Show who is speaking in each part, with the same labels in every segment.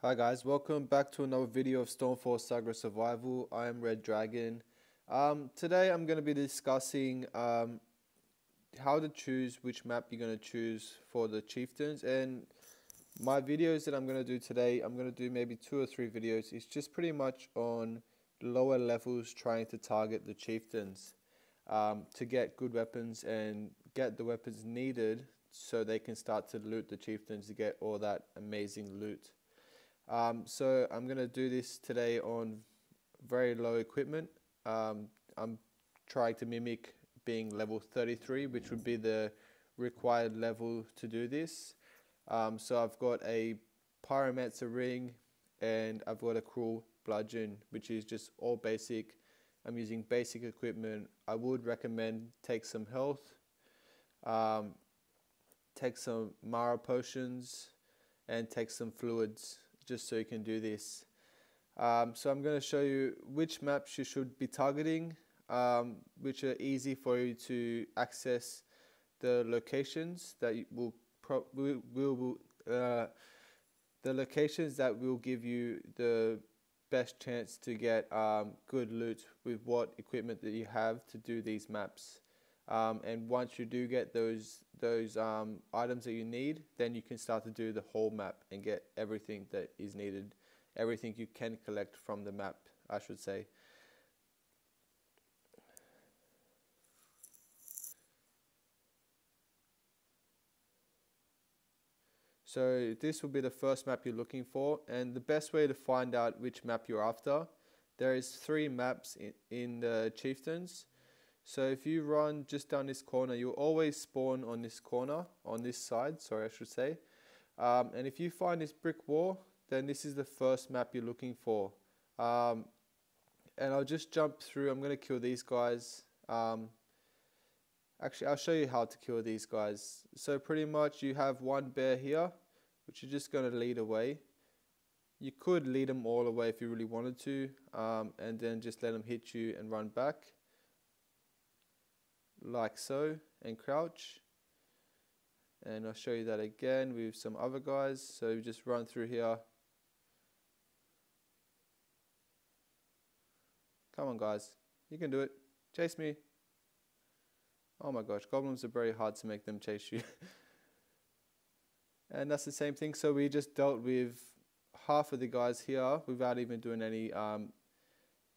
Speaker 1: Hi guys, welcome back to another video of Stormfall Saga Survival. I am Red Dragon. Today I'm going to be discussing how to choose which map you're going to choose for the chieftains, and my videos that I'm going to do today, I'm going to do maybe 2 or 3 videos. It's just pretty much on lower levels trying to target the chieftains to get good weapons and get the weapons needed so they can start to loot the chieftains to get all that amazing loot. So I'm going to do this today on very low equipment. I'm trying to mimic being level 33, which would be the required level to do this. So I've got a pyromancer ring and I've got a cruel bludgeon, which is just all basic. I'm using basic equipment. I would recommend take some health, take some Mara potions, and take some fluids just so you can do this. So I'm going to show you which maps you should be targeting, which are easy for you to access the locations that the locations that will give you the best chance to get good loot with what equipment that you have to do these maps. And once you do get those items that you need, then you can start to do the whole map and get everything that is needed, everything you can collect from the map, I should say. So this will be the first map you're looking for, and the best way to find out which map you're after, there is 3 maps in the chieftains. So if you run just down this corner, you'll always spawn on this corner, on this side, sorry I should say. And if you find this brick wall, then this is the first map you're looking for. And I'll just jump through, I'm going to kill these guys. Actually, I'll show you how to kill these guys. So pretty much you have one bear here, which you're just going to lead away. You could lead them all away if you really wanted to, and then just let them hit you and run back. Like so, and crouch. And I'll show you that again with some other guys. So you just run through here. Come on guys, you can do it. Chase me. Oh my gosh, goblins are very hard to make them chase you. And that's the same thing. So we just dealt with half of the guys here without even doing any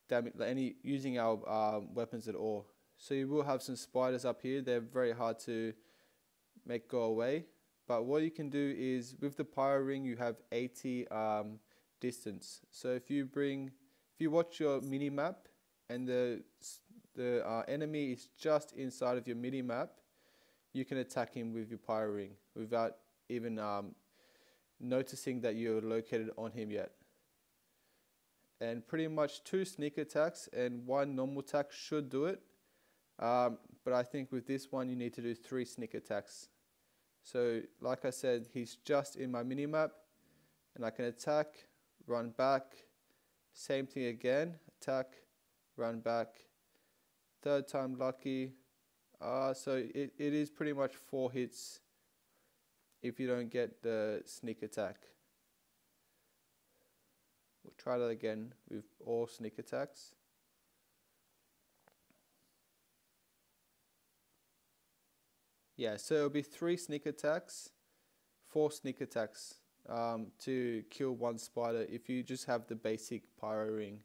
Speaker 1: damage, using our weapons at all. So you will have some spiders up here. They're very hard to make go away. But what you can do is with the pyro ring, you have 80 distance. So if you watch your mini map and the enemy is just inside of your mini map, you can attack him with your pyro ring without even noticing that you're located on him yet. And pretty much 2 sneak attacks and 1 normal attack should do it. But I think with this one you need to do 3 sneak attacks. So like I said, he's just in my minimap and I can attack, run back, same thing again, attack, run back, 3rd time lucky. So it is pretty much 4 hits if you don't get the sneak attack. We'll try that again with all sneak attacks. Yeah, so it'll be 3 sneak attacks, 4 sneak attacks to kill 1 spider if you just have the basic pyro ring.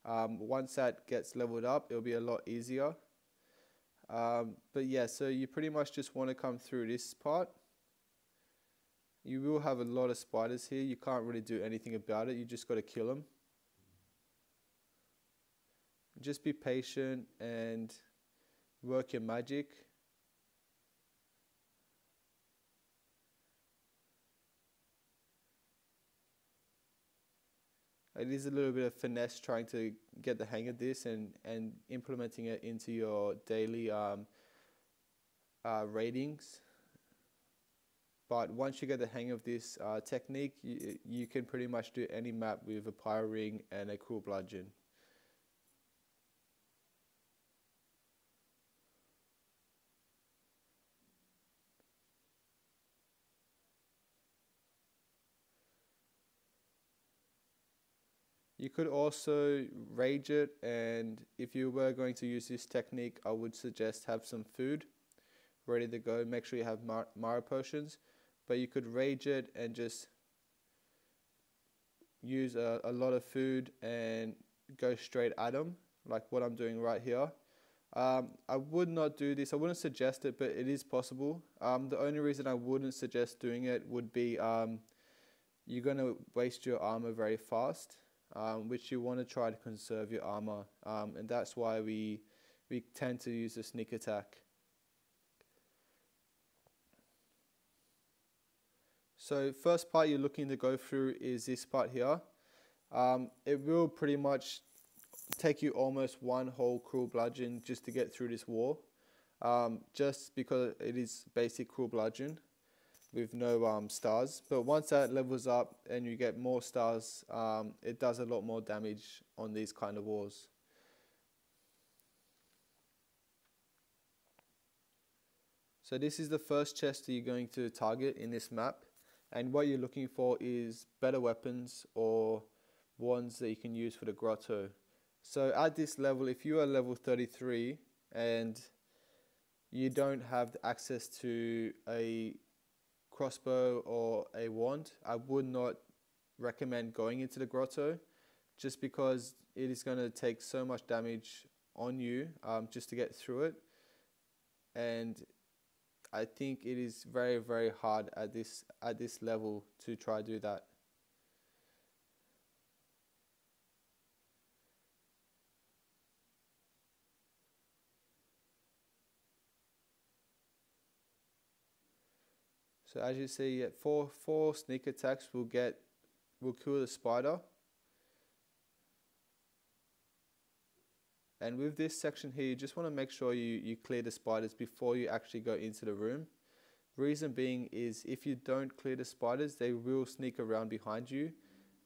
Speaker 1: Once that gets leveled up, it'll be a lot easier. But yeah, so you pretty much just want to come through this part. You will have a lot of spiders here. You can't really do anything about it. You just got to kill them. Just be patient and work your magic. It is a little bit of finesse trying to get the hang of this and implementing it into your daily ratings. But once you get the hang of this technique, you can pretty much do any map with a pyro ring and a cruel bludgeon. You could also rage it, and if you were going to use this technique, I would suggest have some food ready to go. Make sure you have Mara potions, but you could rage it and just use a lot of food and go straight at them, like what I'm doing right here. I would not do this. I wouldn't suggest it, but it is possible. The only reason I wouldn't suggest doing it would be you're going to waste your armor very fast, which you want to try to conserve your armor, and that's why we tend to use a sneak attack. So first part you're looking to go through is this part here. It will pretty much take you almost one whole cruel bludgeon just to get through this wall, just because it is basic cruel bludgeon with no stars. But once that levels up and you get more stars, it does a lot more damage on these kind of walls. So this is the first chest that you're going to target in this map, and what you're looking for is better weapons or ones that you can use for the grotto. So at this level, if you are level 33 and you don't have access to a crossbow or a wand, I would not recommend going into the grotto, just because it is going to take so much damage on you just to get through it, and I think it is very, very hard at this level to try to do that. So as you see, four sneak attacks will kill the spider. And with this section here, you just want to make sure you clear the spiders before you actually go into the room. Reason being is if you don't clear the spiders, they will sneak around behind you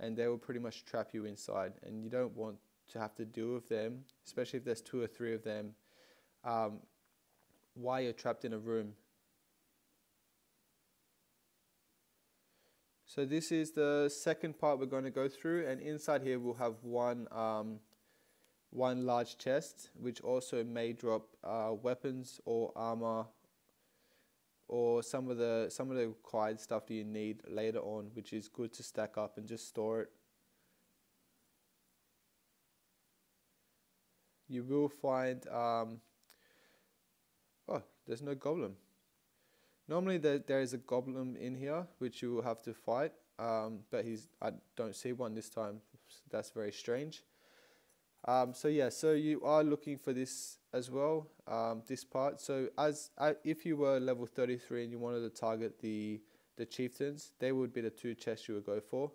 Speaker 1: and they will pretty much trap you inside. And you don't want to have to deal with them, especially if there's 2 or 3 of them, while you're trapped in a room. So this is the second part we're going to go through, and inside here we'll have one large chest, which also may drop weapons or armor or some of the required stuff that you need later on, which is good to stack up and just store it. You will find oh, there's no goblin. Normally there is a goblin in here which you will have to fight, but I don't see one this time. That's very strange. So yeah, so you are looking for this as well, this part. So if you were level 33 and you wanted to target the chieftains, they would be the 2 chests you would go for.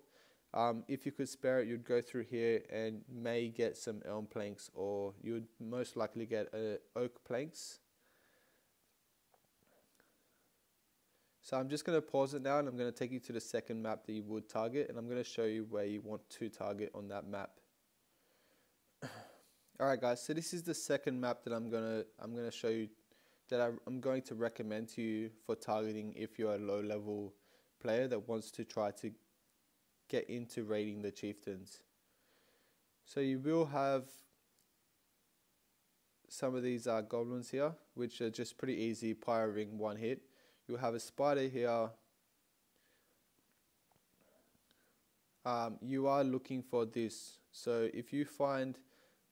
Speaker 1: If you could spare it, you'd go through here and may get some elm planks, or you would most likely get oak planks. So I'm just going to pause it now, and I'm going to take you to the second map that you would target, and I'm going to show you where you want to target on that map. Alright guys, so this is the second map that I'm gonna show you, that I'm going to recommend to you for targeting if you're a low level player that wants to try to get into raiding the chieftains. So you will have some of these goblins here, which are just pretty easy, pyro-ring 1 hit. You'll have a spider here. You are looking for this, so if you find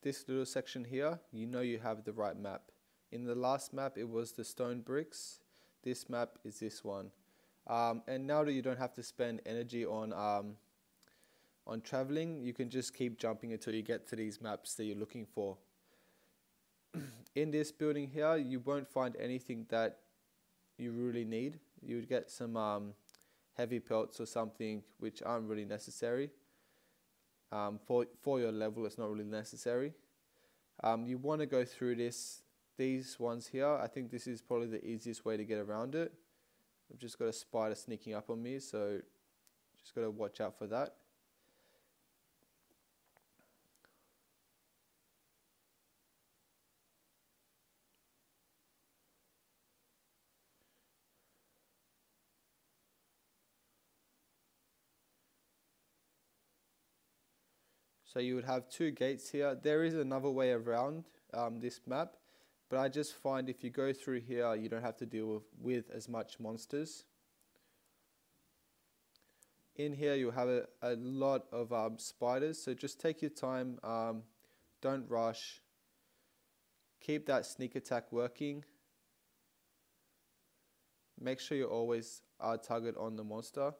Speaker 1: this little section here, you know you have the right map. In the last map it was the stone bricks. This map is this one. And now that you don't have to spend energy on traveling, you can just keep jumping until you get to these maps that you're looking for. In this building here, you won't find anything that you really need. You would get some heavy pelts or something which aren't really necessary. For your level, it's not really necessary. You want to go through these ones here. I think this is probably the easiest way to get around it. I've just got a spider sneaking up on me, so just got to watch out for that. So you would have 2 gates here. There is another way around this map, but I just find if you go through here, you don't have to deal with as much monsters. In here you'll have a lot of spiders, so just take your time, don't rush, keep that sneak attack working, make sure you always target on the monster.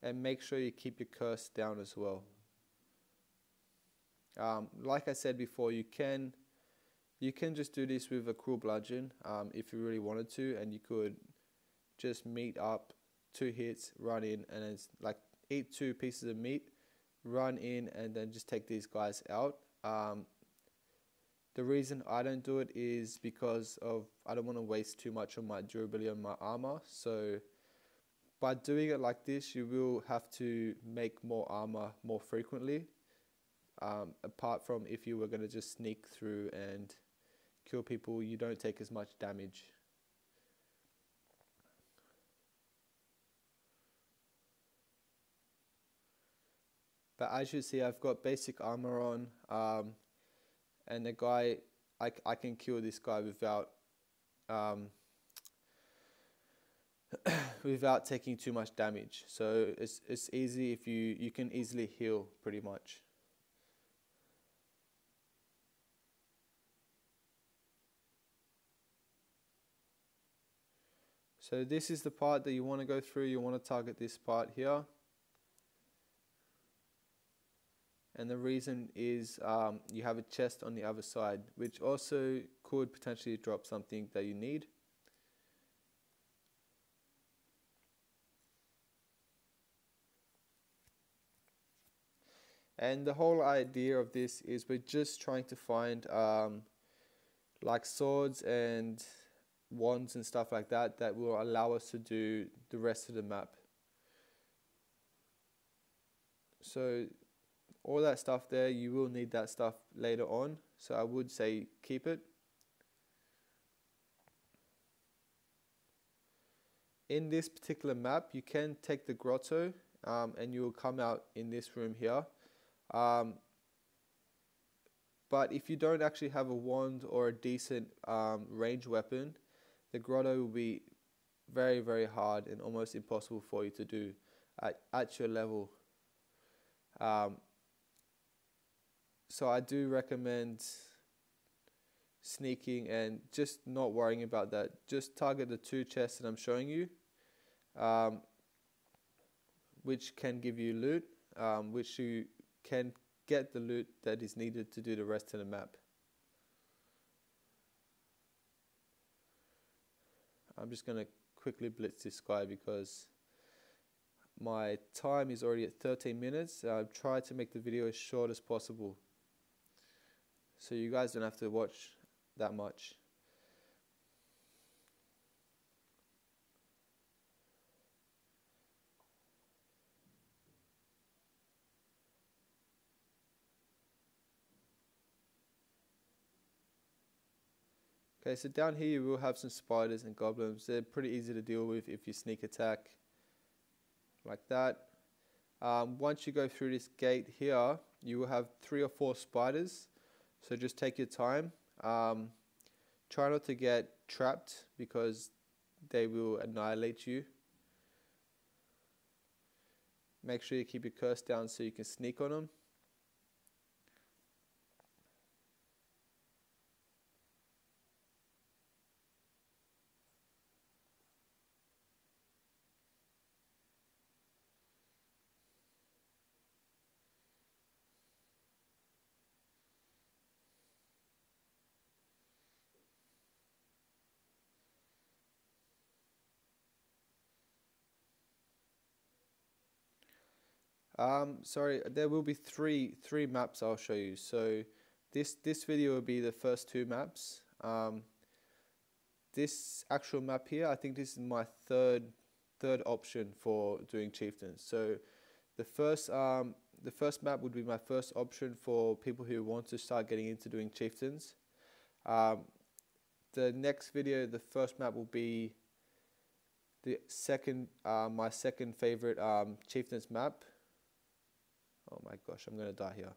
Speaker 1: And make sure you keep your curse down as well. Like I said before, you can just do this with a cruel bludgeon if you really wanted to, and you could just meet up 2 hits, run in, and it's like eat 2 pieces of meat, run in, and then just take these guys out. The reason I don't do it is because I don't want to waste too much on my durability on my armor. So by doing it like this, you will have to make more armor more frequently. Apart from if you were going to just sneak through and kill people, you don't take as much damage. But as you see, I've got basic armor on, and the guy, I can kill this guy without without taking too much damage. So it's easy if you can easily heal pretty much. So this is the part that you want to go through. You want to target this part here. And the reason is you have a chest on the other side, which also could potentially drop something that you need. And the whole idea of this is we're just trying to find like swords and wands and stuff like that that will allow us to do the rest of the map. So all that stuff there, you will need that stuff later on, so I would say keep it. In this particular map, you can take the grotto and you will come out in this room here. But if you don't actually have a wand or a decent range weapon, the grotto will be very, very hard and almost impossible for you to do at your level. So I do recommend sneaking and just not worrying about that. Just target the 2 chests that I'm showing you, which can give you loot, which you can get the loot that is needed to do the rest of the map. I'm just going to quickly blitz this guy because my time is already at 13 minutes. I've tried to make the video as short as possible, so you guys don't have to watch that much. Okay, so down here you will have some spiders and goblins. They're pretty easy to deal with if you sneak attack like that. Once you go through this gate here, you will have 3 or 4 spiders. So just take your time. Try not to get trapped because they will annihilate you. Make sure you keep your curse down so you can sneak on them. Sorry, there will be three maps I'll show you. So this video will be the first 2 maps. This actual map here, I think this is my third option for doing chieftains. So the first map would be my first option for people who want to start getting into doing chieftains. the next video, the first map will be the second, my second favorite chieftains map. Oh my gosh, I'm gonna die here.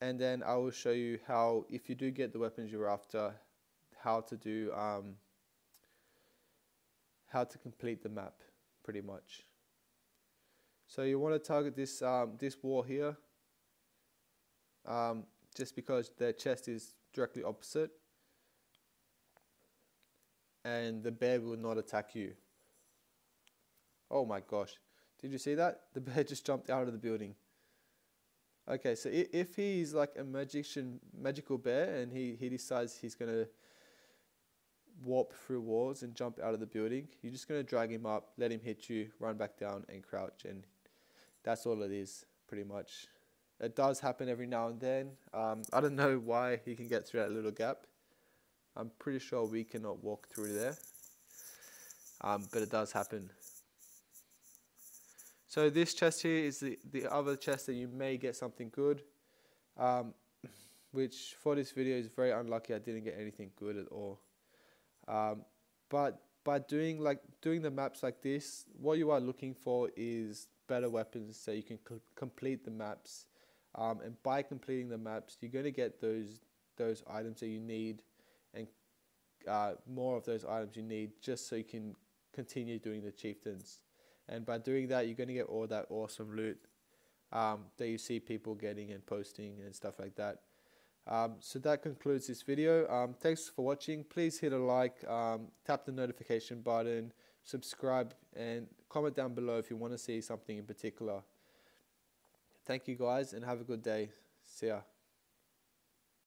Speaker 1: And then I will show you how, if you do get the weapons you're after, how to do how to complete the map, pretty much. So you want to target this this wall here, just because their chest is directly opposite, and the bear will not attack you. Oh my gosh, did you see that? The bear just jumped out of the building. Okay, so if he's like a magical bear and he decides he's gonna warp through walls and jump out of the building, you're just gonna drag him up, let him hit you, run back down and crouch, and that's all it is, pretty much. It does happen every now and then. I don't know why he can get through that little gap. I'm pretty sure we cannot walk through there, but it does happen. So this chest here is the other chest that you may get something good, which for this video is very unlucky. I didn't get anything good at all. But by doing the maps like this, what you are looking for is better weapons so you can complete the maps. And by completing the maps, you're going to get those items that you need, and more of those items you need, just so you can continue doing the chieftains. And by doing that, you're going to get all that awesome loot that you see people getting and posting and stuff like that. So that concludes this video. Thanks for watching. Please hit a like, tap the notification button, subscribe, and comment down below if you want to see something in particular. Thank you guys, and have a good day. See ya.